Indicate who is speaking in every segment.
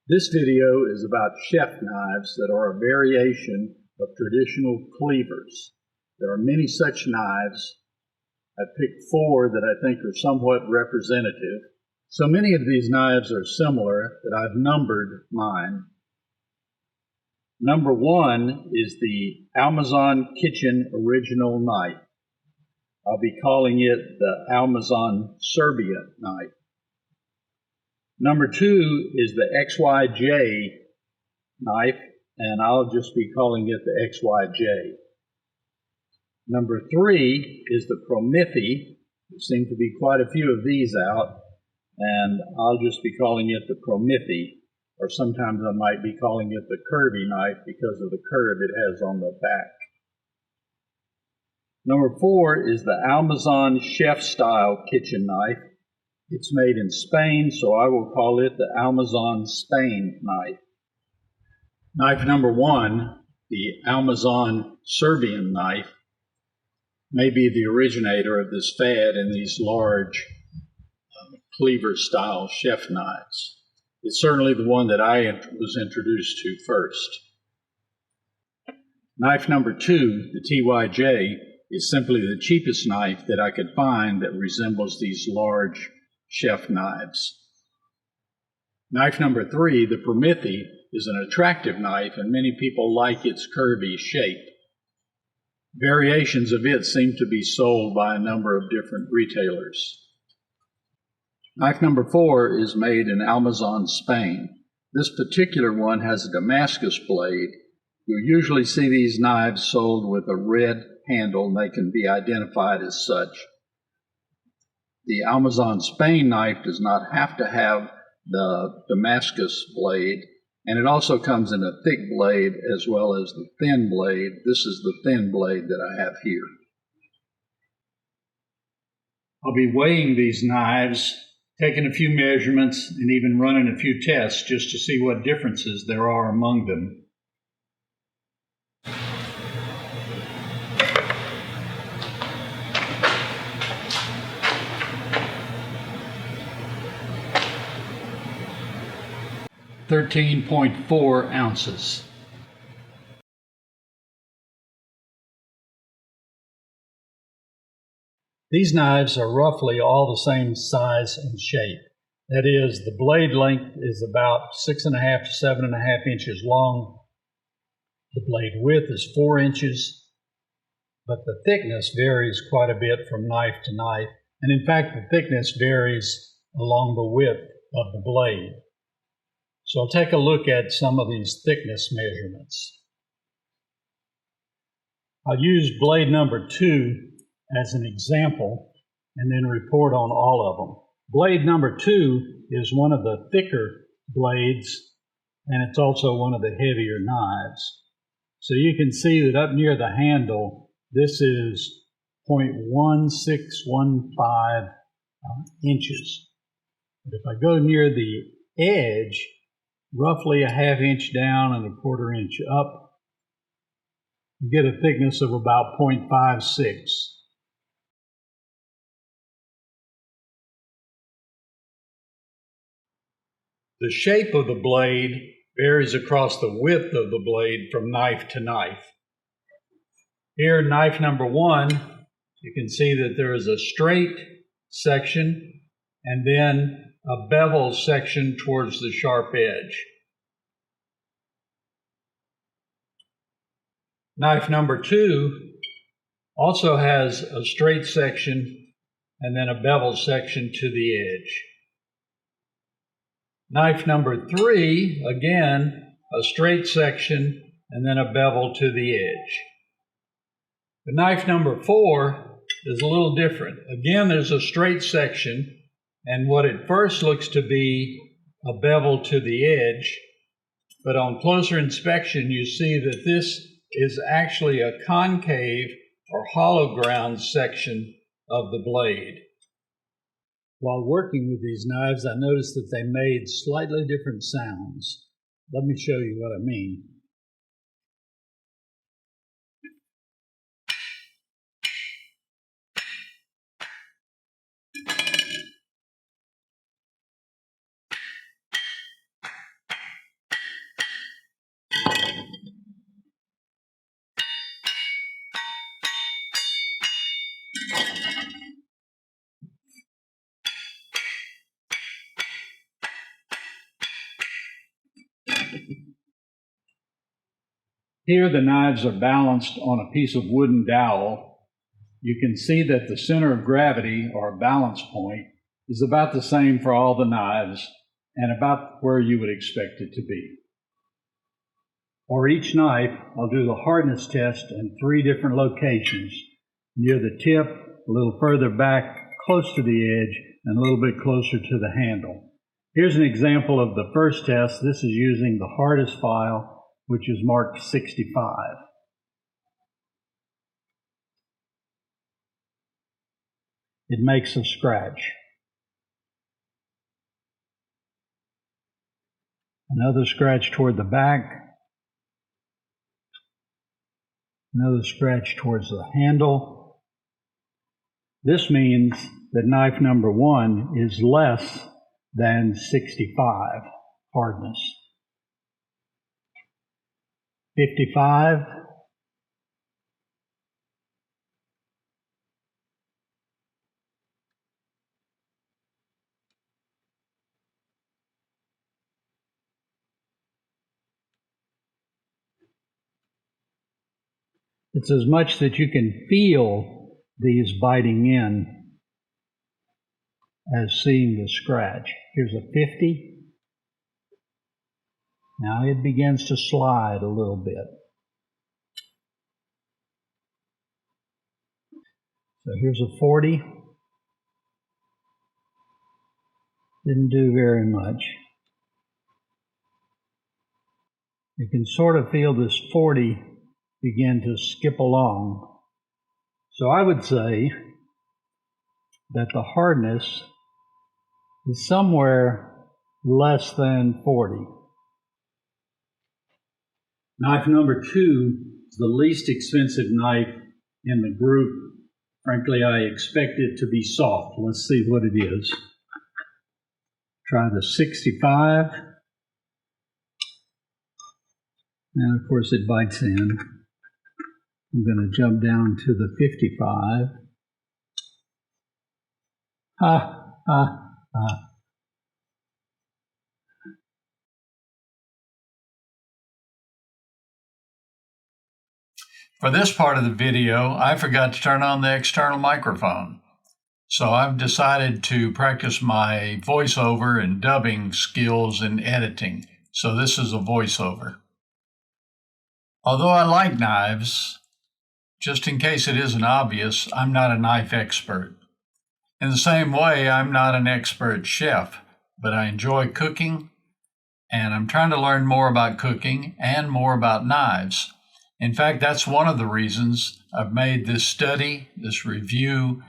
Speaker 1: This video is about chef knives that are a variation of traditional cleavers. There are many such knives. I've picked 4 that I think are somewhat representative. So many of these knives are similar that I've numbered mine. Number 1 is the Almazan Kitchen Original Knife. I'll be calling it the Almazan Serbia knife. Number 2 is the XYJ knife, and I'll just be calling it the XYJ. Number 3 is the Promethi. There seem to be quite a few of these out, and I'll just be calling it the Promethi, or sometimes I might be calling it the curvy knife because of the curve it has on the back. Number 4 is the Almazan chef-style kitchen knife. It's made in Spain, so I will call it the Almazan Spain knife. Knife number 1, the Almazan Serbian knife, may be the originator of this fad in these large cleaver-style chef knives. It's certainly the one that I was introduced to first. Knife number 2, the TYJ, is simply the cheapest knife that I could find that resembles these large chef knives. Knife number 3, the Promethi, is an attractive knife and many people like its curvy shape. Variations of it seem to be sold by a number of different retailers. Knife number 4 is made in Almazan, Spain. This particular one has a Damascus blade. You'll usually see these knives sold with a red handle, and they can be identified as such. The Almazan Spain knife does not have to have the Damascus blade, and it also comes in a thick blade as well as the thin blade. This is the thin blade that I have here. I'll be weighing these knives, taking a few measurements, and even running a few tests just to see what differences there are among them. .4 ounces. These knives are roughly all the same size and shape. That is, the blade length is about 6.5 to 7.5 inches long. The blade width is 4 inches, but the thickness varies quite a bit from knife to knife, and in fact the thickness varies along the width of the blade. So I'll take a look at some of these thickness measurements. I'll use blade number 2 as an example and then report on all of them. Blade number 2 is one of the thicker blades, and it's also one of the heavier knives. So you can see that up near the handle, this is 0.1615 inches. But if I go near the edge, roughly a ½ inch down and a ¼ inch up, you get a thickness of about 0.56. The shape of the blade varies across the width of the blade from knife to knife. Here, knife number 1, you can see that there is a straight section and then a bevel section towards the sharp edge. Knife number 2 also has a straight section and then a bevel section to the edge. Knife number 3, again, a straight section and then a bevel to the edge. The knife number 4 is a little different. Again, there's a straight section and what at first looks to be a bevel to the edge, but on closer inspection you see that this is actually a concave or hollow ground section of the blade. While working with these knives, I noticed that they made slightly different sounds. Let me show you what I mean. Here the knives are balanced on a piece of wooden dowel. You can see that the center of gravity, or balance point, is about the same for all the knives and about where you would expect it to be. For each knife, I'll do the hardness test in 3 different locations: near the tip, a little further back, close to the edge, and a little bit closer to the handle. Here's an example of the first test. This is using the hardest file, which is marked 65. It makes a scratch. Another scratch toward the back. Another scratch towards the handle. This means that knife number 1 is less than 65 hardness. 55. It's as much that you can feel these biting in as seeing the scratch. Here's a 50. Now it begins to slide a little bit. So here's a 40. Didn't do very much. You can sort of feel this 40 begin to skip along. So I would say that the hardness is somewhere less than 40. Knife number 2 is the least expensive knife in the group. Frankly, I expect it to be soft. Let's see what it is. Try the 65. And of course it bites in. I'm going to jump down to the 55. For this part of the video, I forgot to turn on the external microphone. So I've decided to practice my voiceover and dubbing skills in editing. So this is a voiceover. Although I like knives, just in case it isn't obvious, I'm not a knife expert. In the same way, I'm not an expert chef, but I enjoy cooking, and I'm trying to learn more about cooking and more about knives. In fact, that's one of the reasons I've made this study, this review,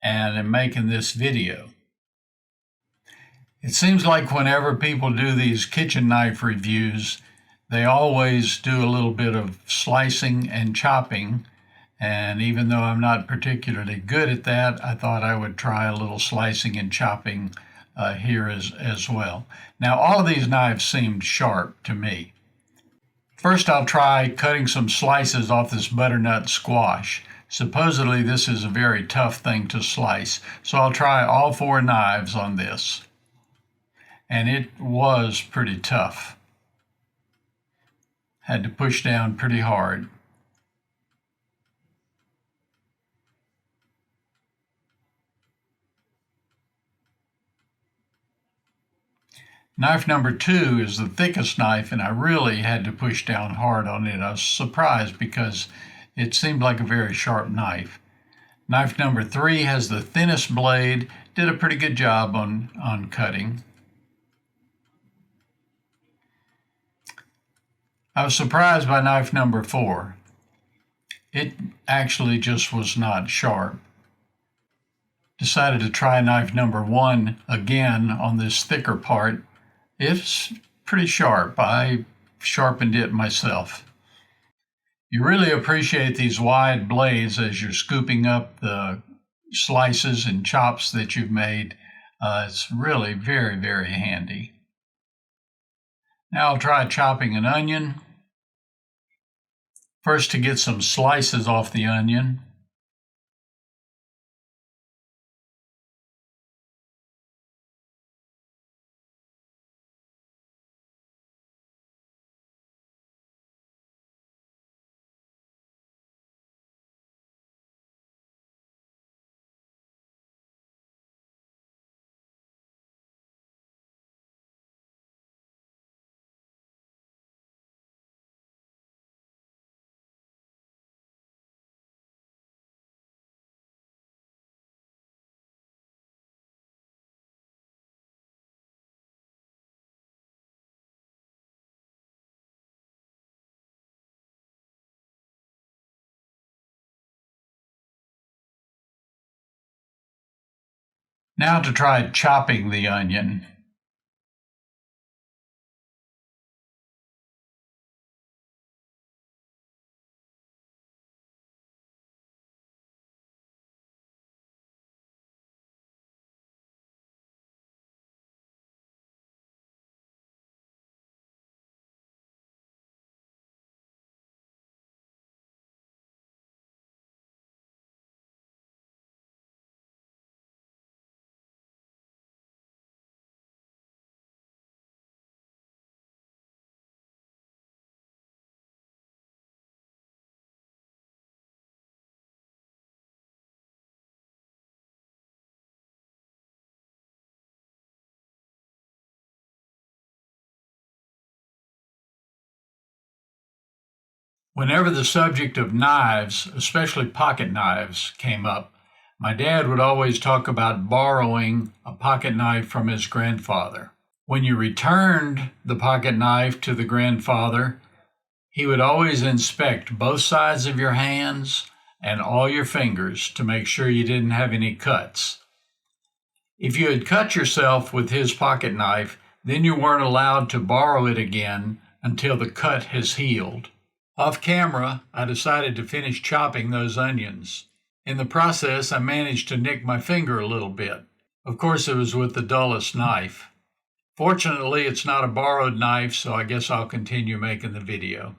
Speaker 1: and am making this video. It seems like whenever people do these kitchen knife reviews, they always do a little bit of slicing and chopping. And even though I'm not particularly good at that, I thought I would try a little slicing and chopping here as well. Now, all of these knives seemed sharp to me. First, I'll try cutting some slices off this butternut squash. Supposedly, this is a very tough thing to slice, so I'll try all 4 knives on this. And it was pretty tough. Had to push down pretty hard. Knife number 2 is the thickest knife, and I really had to push down hard on it. I was surprised because it seemed like a very sharp knife. Knife number 3 has the thinnest blade, did a pretty good job on cutting. I was surprised by knife number 4. It actually just was not sharp. Decided to try knife number 1 again on this thicker part. It's pretty sharp. I sharpened it myself. You really appreciate these wide blades as you're scooping up the slices and chops that you've made. It's really very, very handy. Now I'll try chopping an onion. First, to get some slices off the onion. Now to try chopping the onion. Whenever the subject of knives, especially pocket knives, came up, my dad would always talk about borrowing a pocket knife from his grandfather. When you returned the pocket knife to the grandfather, he would always inspect both sides of your hands and all your fingers to make sure you didn't have any cuts. If you had cut yourself with his pocket knife, then you weren't allowed to borrow it again until the cut has healed. Off camera, I decided to finish chopping those onions. In the process, I managed to nick my finger a little bit. Of course, it was with the dullest knife. Fortunately, it's not a borrowed knife, so I guess I'll continue making the video.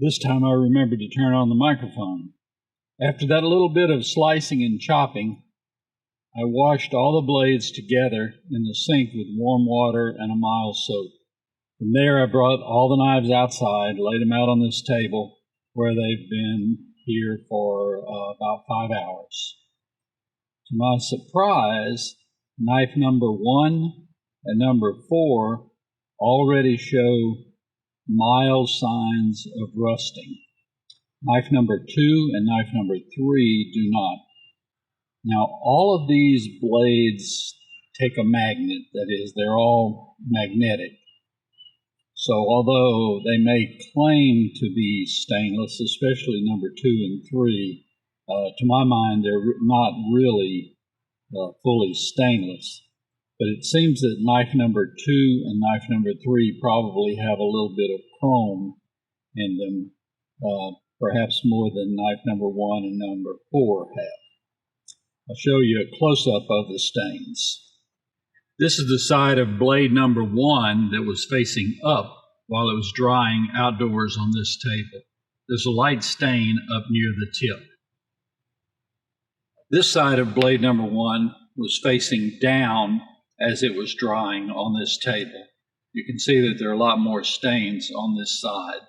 Speaker 1: This time I remembered to turn on the microphone. After that little bit of slicing and chopping, I washed all the blades together in the sink with warm water and a mild soap. From there, I brought all the knives outside, laid them out on this table where they've been here for about 5 hours. To my surprise, knife number 1 and number 4 already show mild signs of rusting. Knife number 2 and knife number 3 do not. Now, all of these blades take a magnet, that is, they're all magnetic. So although they may claim to be stainless, especially number 2 and 3, to my mind they're not really fully stainless. But it seems that knife number 2 and knife number 3 probably have a little bit of chrome in them, perhaps more than knife number 1 and number 4 have. I'll show you a close-up of the stains. This is the side of blade number 1 that was facing up while it was drying outdoors on this table. There's a light stain up near the tip. This side of blade number 1 was facing down as it was drying on this table. You can see that there are a lot more stains on this side.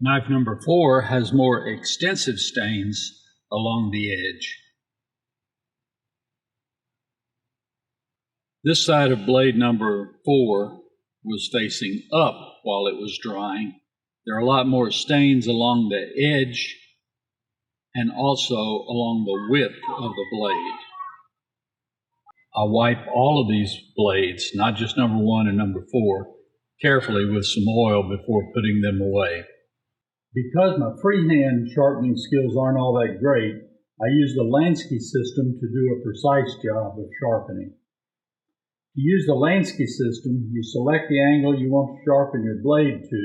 Speaker 1: Knife number 4 has more extensive stains along the edge. This side of blade number 4 was facing up while it was drying. There are a lot more stains along the edge and also along the width of the blade. I'll wipe all of these blades, not just number 1 and number 4, carefully with some oil before putting them away. Because my freehand sharpening skills aren't all that great, I use the Lansky system to do a precise job of sharpening. To use the Lansky system, you select the angle you want to sharpen your blade to,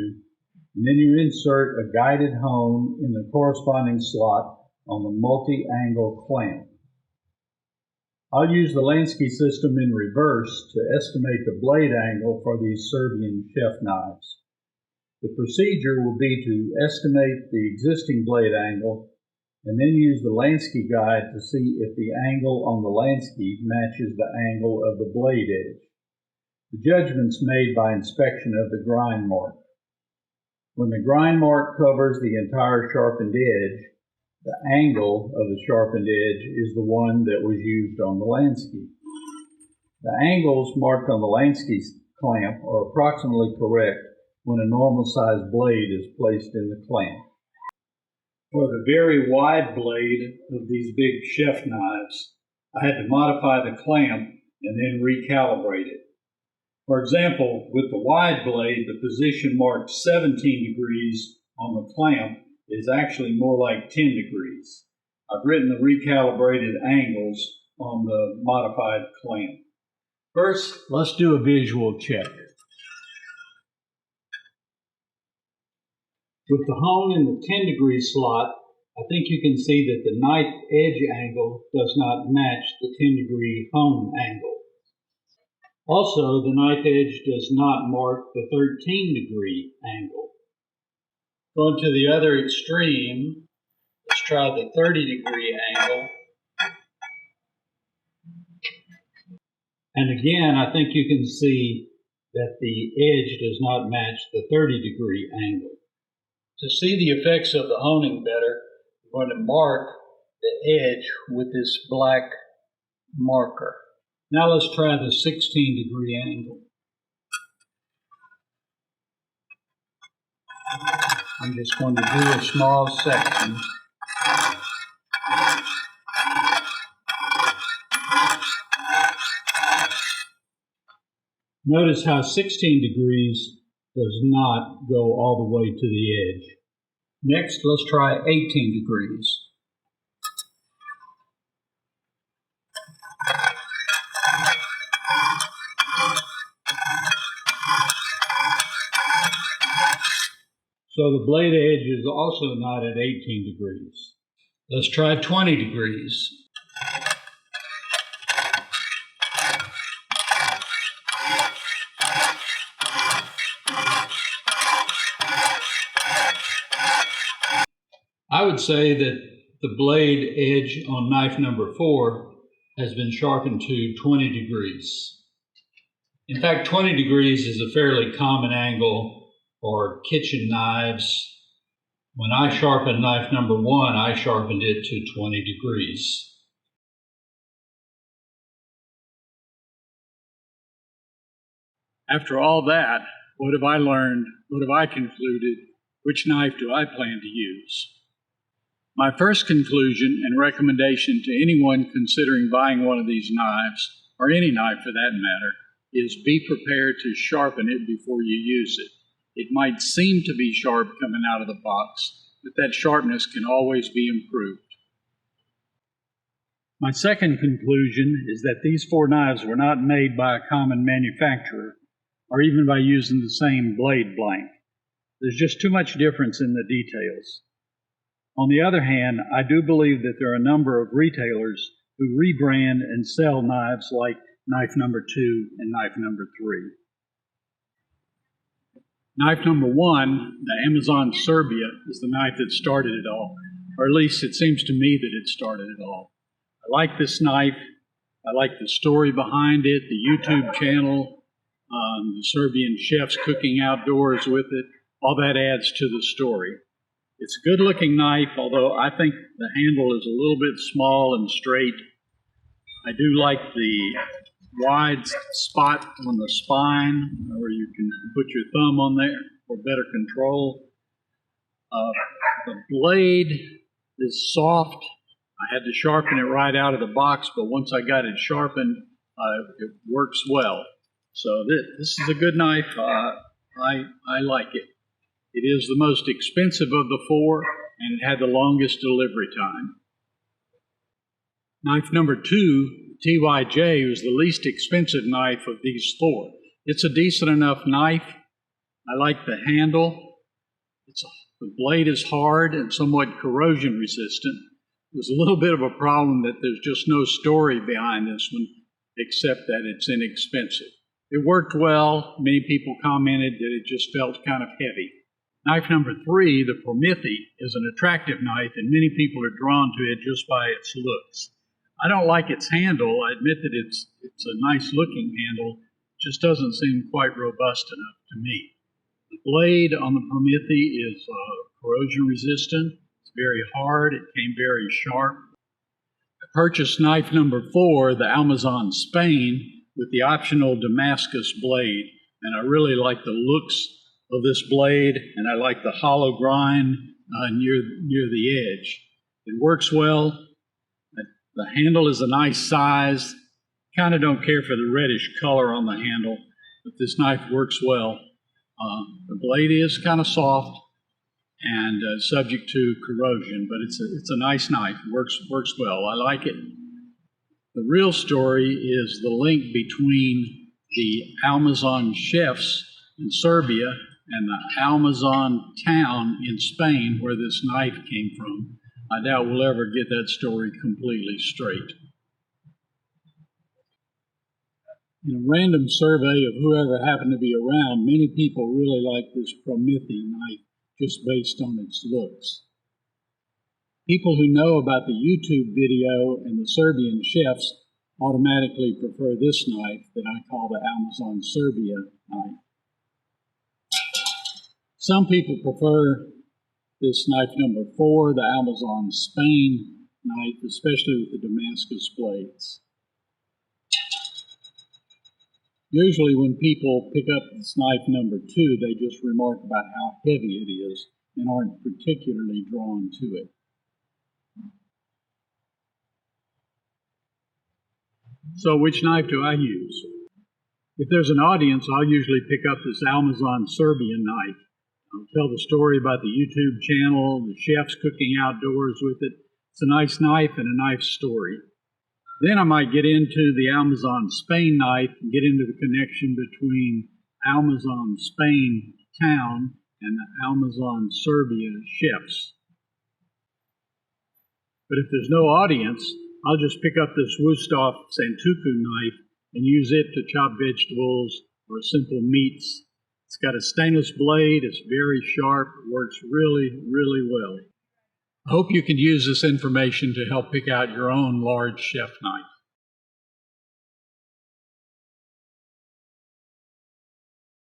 Speaker 1: and then you insert a guided hone in the corresponding slot on the multi-angle clamp. I'll use the Lansky system in reverse to estimate the blade angle for these Serbian chef knives. The procedure will be to estimate the existing blade angle and then use the Lansky guide to see if the angle on the Lansky matches the angle of the blade edge. The judgment's made by inspection of the grind mark. When the grind mark covers the entire sharpened edge, the angle of the sharpened edge is the one that was used on the Lansky. The angles marked on the Lansky clamp are approximately correct when a normal sized blade is placed in the clamp. For the very wide blade of these big chef knives, I had to modify the clamp and then recalibrate it. For example, with the wide blade, the position marked 17 degrees on the clamp is actually more like 10 degrees. I've written the recalibrated angles on the modified clamp. First, let's do a visual check. With the hone in the 10-degree slot, I think you can see that the knife edge angle does not match the 10-degree hone angle. Also, the knife edge does not mark the 13-degree angle. Going to the other extreme, let's try the 30-degree angle. And again, I think you can see that the edge does not match the 30-degree angle. To see the effects of the honing better, I'm going to mark the edge with this black marker. Now let's try the 16-degree angle. I'm just going to do a small section. Notice how 16 degrees does not go all the way to the edge. Next, let's try 18 degrees. So the blade edge is also not at 18 degrees. Let's try 20 degrees. I would say that the blade edge on knife number 4 has been sharpened to 20 degrees. In fact, 20 degrees is a fairly common angle for kitchen knives. When I sharpened knife number 1, I sharpened it to 20 degrees. After all that, what have I learned? What have I concluded? Which knife do I plan to use? My first conclusion and recommendation to anyone considering buying one of these knives, or any knife for that matter, is be prepared to sharpen it before you use it. It might seem to be sharp coming out of the box, but that sharpness can always be improved. My second conclusion is that these 4 knives were not made by a common manufacturer, or even by using the same blade blank. There's just too much difference in the details. On the other hand, I do believe that there are a number of retailers who rebrand and sell knives like knife number 2 and knife number 3. Knife number 1, the Almazan Serbia, is the knife that started it all, or at least it seems to me that it started it all. I like this knife. I like the story behind it, the YouTube channel, the Serbian chefs cooking outdoors with it. All that adds to the story. It's a good-looking knife, although I think the handle is a little bit small and straight. I do like the wide spot on the spine, where you can put your thumb on there for better control. The blade is soft. I had to sharpen it right out of the box, but once I got it sharpened, it works well. So this is a good knife. I like it. It is the most expensive of the 4, and it had the longest delivery time. Knife number 2, TYJ, was the least expensive knife of these 4. It's a decent enough knife. I like the handle. The blade is hard and somewhat corrosion resistant. There's a little bit of a problem that there's just no story behind this one, except that it's inexpensive. It worked well. Many people commented that it just felt kind of heavy. Knife number 3, the Promethi, is an attractive knife, and many people are drawn to it just by its looks. I don't like its handle. I admit that it's a nice-looking handle. It just doesn't seem quite robust enough to me. The blade on the Promethi is corrosion resistant. It's very hard. It came very sharp. I purchased knife number 4, the Almazan Spain, with the optional Damascus blade, and I really like the looks of this blade, and I like the hollow grind near the edge. It works well. The handle is a nice size. Kind of don't care for the reddish color on the handle, but this knife works well. The blade is kind of soft and subject to corrosion, but it's a nice knife. It works well. I like it. The real story is the link between the Almazan chefs in Serbia and the Almazan town in Spain where this knife came from. I doubt we'll ever get that story completely straight. In a random survey of whoever happened to be around, many people really like this Promethi knife just based on its looks. People who know about the YouTube video and the Serbian chefs automatically prefer this knife that I call the Almazan Serbia knife. Some people prefer this knife number 4, the Almazan Spain knife, especially with the Damascus blades. Usually when people pick up this knife number 2, they just remark about how heavy it is and aren't particularly drawn to it. So which knife do I use? If there's an audience, I'll usually pick up this Almazan Serbian knife. I'll tell the story about the YouTube channel, the chefs cooking outdoors with it. It's a nice knife and a nice story. Then I might get into the Almazan Spain knife and get into the connection between Almazan Spain town and the Almazan Serbia chefs. But if there's no audience, I'll just pick up this Wusthof Santuku knife and use it to chop vegetables or simple meats. It's got a stainless blade, it's very sharp, it works really, really well. I hope you can use this information to help pick out your own large chef knife.